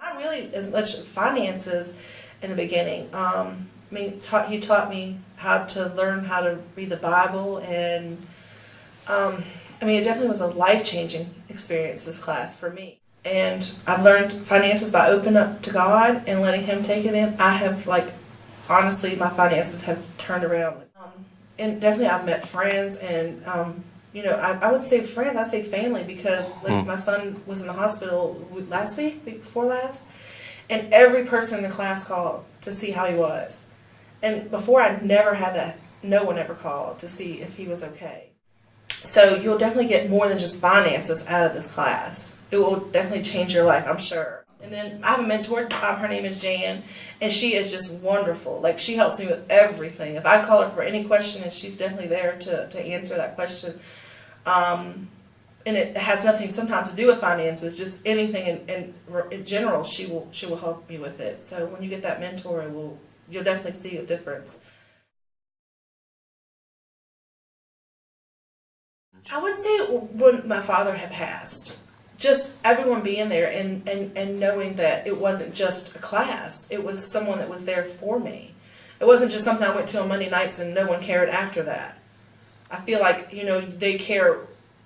Not really as much finances in the beginning. He taught me how to learn how to read the Bible, and it definitely was a life-changing experience, this class, for me. And I've learned finances by opening up to God and letting Him take it in. I have, honestly, my finances have turned around. And definitely I've met friends, and I wouldn't say friends, I'd say family, because my son was in the hospital last week before last, and every person in the class called to see how he was. And before, I'd never had that. No one ever called to see if he was okay. So you'll definitely get more than just finances out of this class. It will definitely change your life, I'm sure. And then I have a mentor, her name is Jan, and she is just wonderful. She helps me with everything. If I call her for any question, and she's definitely there to answer that question. And it has nothing sometimes to do with finances, just anything in general, she will help me with it. So when you get that mentor, you'll definitely see a difference. I would say when my father had passed, just everyone being there and knowing that it wasn't just a class, it was someone that was there for me. It wasn't just something I went to on Monday nights and no one cared after that. I feel like, they care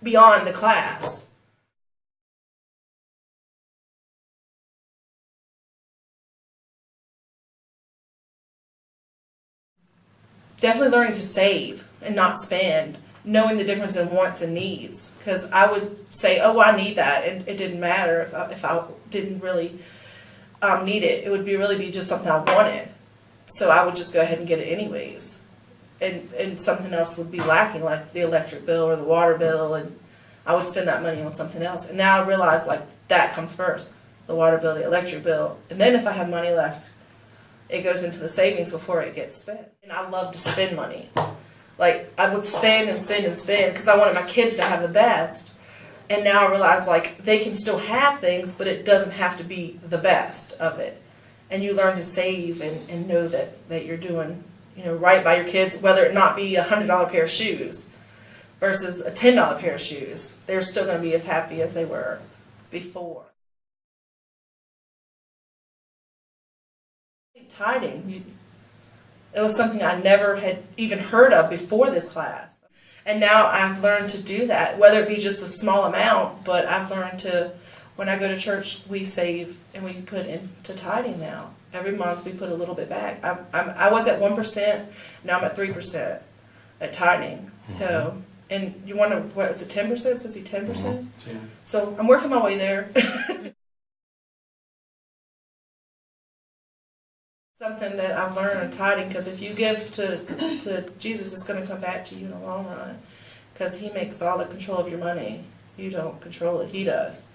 beyond the class. Definitely learning to save and not spend. Knowing the difference in wants and needs, because I would say, oh, I need that, and it didn't matter if I didn't really need it. It would really be just something I wanted, so I would just go ahead and get it anyways, and something else would be lacking, like the electric bill or the water bill, and I would spend that money on something else. And now I realize that comes first, the water bill, the electric bill, and then if I have money left, it goes into the savings before it gets spent. And I love to spend money. I would spend and spend and spend because I wanted my kids to have the best. And now I realize, they can still have things, but it doesn't have to be the best of it. And you learn to save and know that you're doing, right by your kids, whether it not be $100 pair of shoes versus a $10 pair of shoes. They're still going to be as happy as they were before. Tithing. It was something I never had even heard of before this class. And now I've learned to do that, whether it be just a small amount, but I've learned to, when I go to church, we save and we put into tithing now. Every month we put a little bit back. I was at 1%, now I'm at 3% at tithing. Mm-hmm. So, and you wonder, what was it, 10%? It's supposed to be 10%? Mm-hmm. Yeah. So I'm working my way there. Something that I've learned in tithing, because if you give to Jesus, it's going to come back to you in the long run, because He makes all the control of your money. You don't control it, He does.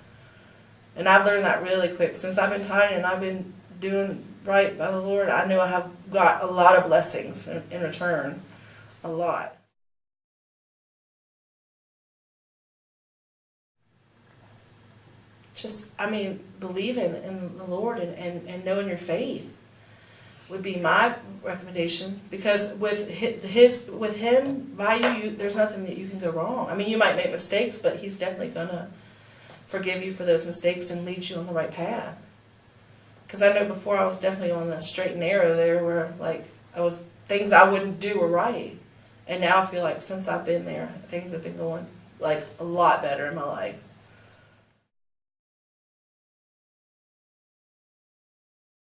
And I've learned that really quick. Since I've been tithing and I've been doing right by the Lord, I know I have got a lot of blessings in return. A lot. Just, believing in the Lord and knowing your faith would be my recommendation, because with Him by you, there's nothing that you can go wrong. You might make mistakes, but He's definitely gonna forgive you for those mistakes and lead you on the right path. Because I know before I was definitely on the straight and narrow there, where things I wouldn't do were right, and now I feel like since I've been there, things have been going a lot better in my life.